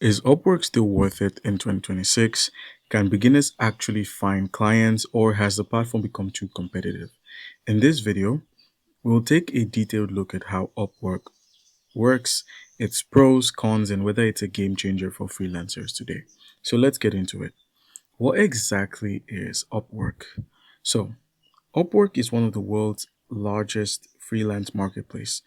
Is Upwork still worth it in 2026? Can beginners actually find clients, or has the platform become too competitive? In this video, we'll take a detailed look at how Upwork works, its pros, cons, and whether it's a game changer for freelancers today. So let's get into it. What exactly is Upwork? So, Upwork is one of the world's largest freelance marketplace.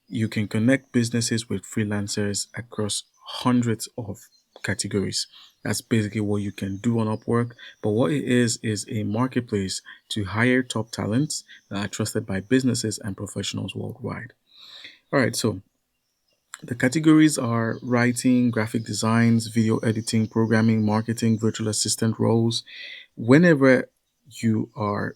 You can connect businesses with freelancers across hundreds of categories. That's basically what you can do on Upwork. But what it is a marketplace to hire top talents that are trusted by businesses and professionals worldwide. All right, so the categories are writing, graphic designs, video editing, programming, marketing, virtual assistant roles. Whenever you are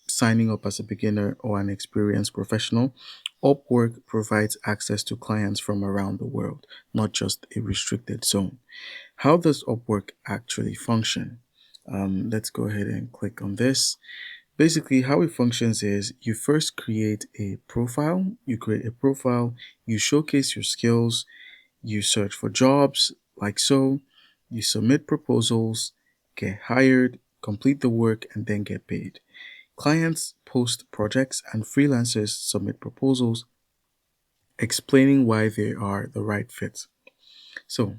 signing up as a beginner or an experienced professional, Upwork provides access to clients from around the world, not just a restricted zone. How does Upwork actually function? Let's go ahead and click on this. Basically, how it functions is you first create a profile. You create a profile, you showcase your skills, you search for jobs like so, you submit proposals, get hired, complete the work, and then get paid. Clients post projects and freelancers submit proposals explaining why they are the right fit. So,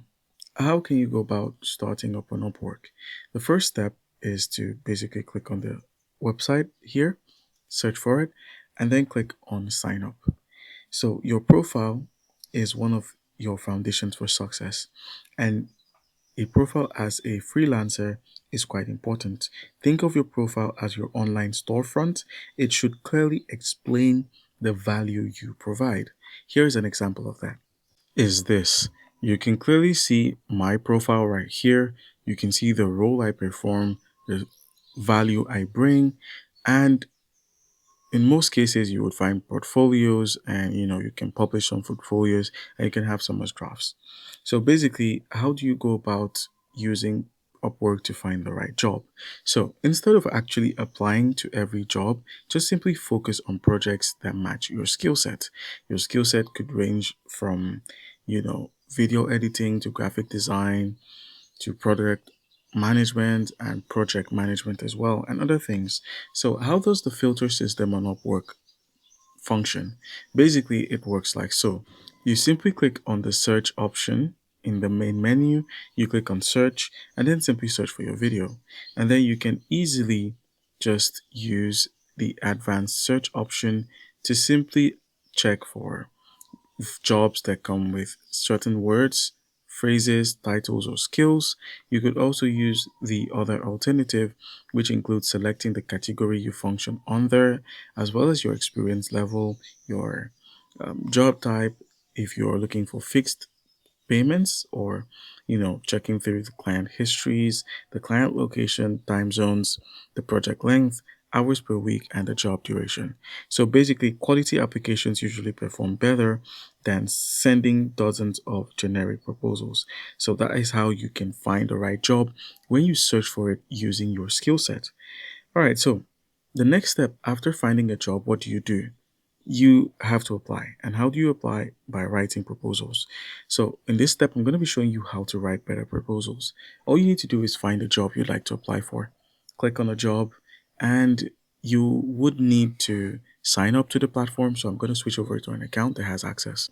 how can you go about starting up on Upwork? The first step is to basically click on the website here, search for it, and then click on sign up. So, your profile is one of your foundations for success. And a profile as a freelancer is quite important. Think of your profile as your online storefront. It should clearly explain the value you provide. Here's an example of that. Is this. You can clearly see my profile right here. You can see the role I perform, the value I bring, and in most cases you would find portfolios, and you can publish some portfolios and you can have some as drafts. So basically, how do you go about using Upwork to find the right job? So instead of actually applying to every job, just simply focus on projects that match your skill set. Your skill set could range from video editing to graphic design to product management and project management as well, and other things. So, how does the filter system on Upwork function? Basically, it works like so. You simply click on the search option in the main menu, you click on search, and then simply search for your video. And then you can easily just use the advanced search option to simply check for jobs that come with certain words, phrases, titles, or skills. You could also use the other alternative, which includes selecting the category you function under, as well as your experience level, your job type, if you're looking for fixed payments, or checking through the client histories, the client location, time zones, the project length, hours per week, and the job duration. So basically, quality applications usually perform better than sending dozens of generic proposals. So that is how you can find the right job when you search for it using your skill set. All right, so the next step after finding a job, what do? You have to apply. And how do you apply? By writing proposals. So in this step, I'm going to be showing you how to write better proposals. All you need to do is find a job you'd like to apply for. Click on a job, and you would need to sign up to the platform. So I'm going to switch over to an account that has access.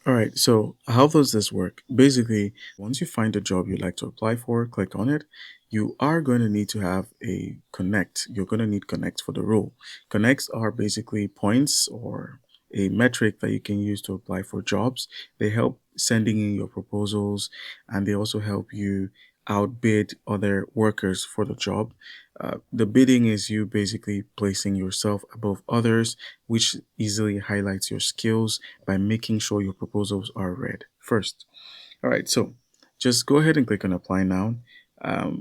All right, so how does this work? Basically, once you find a job you'd like to apply for, click on it. You are going to need to have a connect. You're going to need connects for the role. Connects are basically points or a metric that you can use to apply for jobs. They help sending in your proposals, and they also help you outbid other workers for the job. The bidding is you basically placing yourself above others, which easily highlights your skills by making sure your proposals are read first. All right, so just go ahead and click on apply now.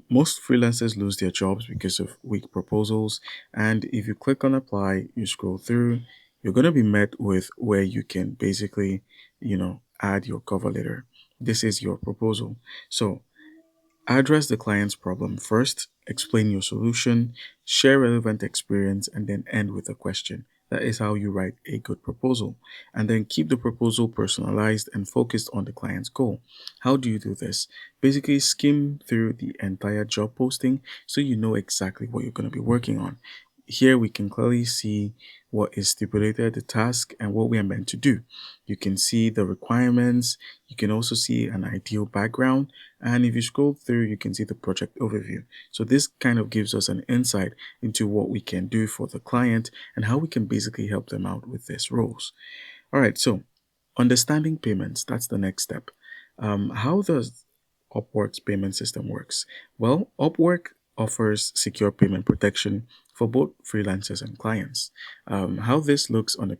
Most freelancers lose their jobs because of weak proposals. And if you click on apply, you scroll through, you're going to be met with where you can basically, add your cover letter. This is your proposal. So address the client's problem first, explain your solution, share relevant experience, and then end with a question. That is how you write a good proposal. And then keep the proposal personalized and focused on the client's goal. How do you do this? Basically, skim through the entire job posting so you know exactly what you're going to be working on. Here we can clearly see what is stipulated, the task, and what we are meant to do. You can see the requirements. You can also see an ideal background. And if you scroll through, you can see the project overview. So this kind of gives us an insight into what we can do for the client and how we can basically help them out with these roles. All right, so understanding payments, that's the next step. How does Upwork's payment system works? Well, Upwork offers secure payment protection for both freelancers and clients. How this looks on a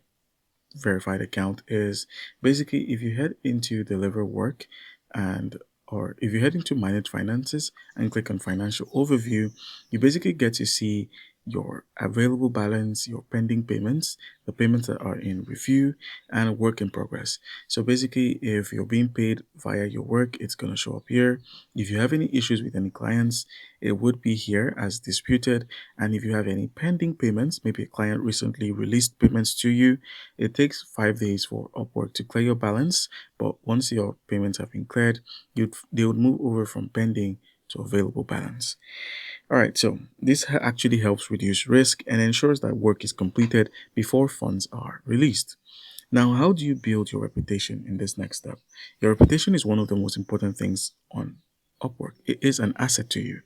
verified account is basically if you head into deliver work and or if you head into manage finances and click on financial overview, you basically get to see your available balance, your pending payments, the payments that are in review, and work in progress. So basically, if you're being paid via your work, it's going to show up here. If you have any issues with any clients, it would be here as disputed. And if you have any pending payments, maybe a client recently released payments to you, it takes 5 days for Upwork to clear your balance, but once your payments have been cleared, they would move over from pending to available balance. All right, so this actually helps reduce risk and ensures that work is completed before funds are released. Now, how do you build your reputation in this next step? Your reputation is one of the most important things on Upwork. It is an asset to you.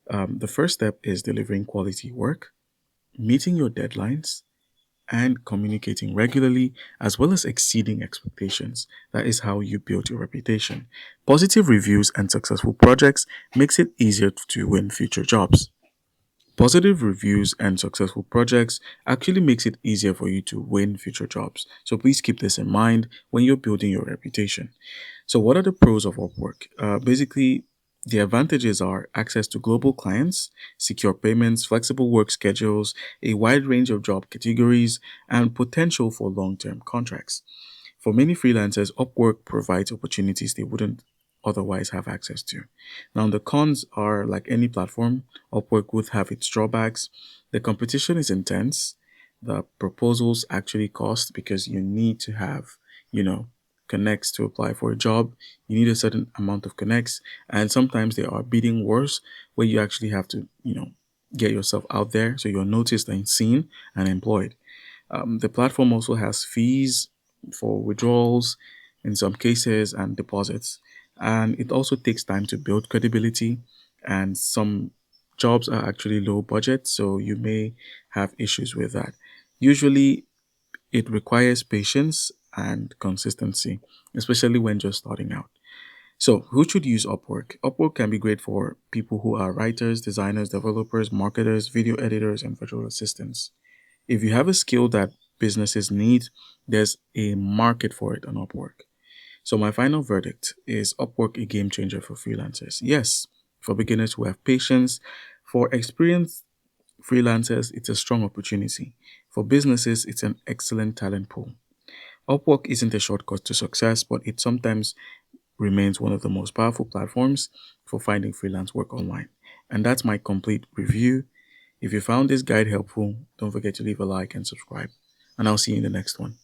The first step is delivering quality work, meeting your deadlines, and communicating regularly, as well as exceeding expectations. That is how you build your reputation. Positive reviews and successful projects makes it easier to win future jobs. Positive reviews and successful projects actually makes it easier for you to win future jobs. So please keep this in mind when you're building your reputation. So what are the pros of Upwork? Basically, the advantages are access to global clients, secure payments, flexible work schedules, a wide range of job categories, and potential for long-term contracts. For many freelancers, Upwork provides opportunities they wouldn't otherwise have access to. Now, the cons are like any platform, Upwork would have its drawbacks. The competition is intense. The proposals actually cost because you need to have, you know, connects to apply for a job. You need a certain amount of connects, and sometimes there are bidding wars where you actually have to, get yourself out there so you're noticed and seen and employed. The platform also has fees for withdrawals in some cases and deposits. And it also takes time to build credibility. And some jobs are actually low budget, so you may have issues with that. Usually, it requires patience and consistency, especially when just starting out. So, who should use Upwork? Upwork can be great for people who are writers, designers, developers, marketers, video editors, and virtual assistants. If you have a skill that businesses need, there's a market for it on Upwork. So my final verdict is Upwork a game changer for freelancers? Yes, for beginners who have patience. For experienced freelancers, it's a strong opportunity. For businesses, it's an excellent talent pool. Upwork isn't a shortcut to success, but it sometimes remains one of the most powerful platforms for finding freelance work online. And that's my complete review. If you found this guide helpful, don't forget to leave a like and subscribe. And I'll see you in the next one.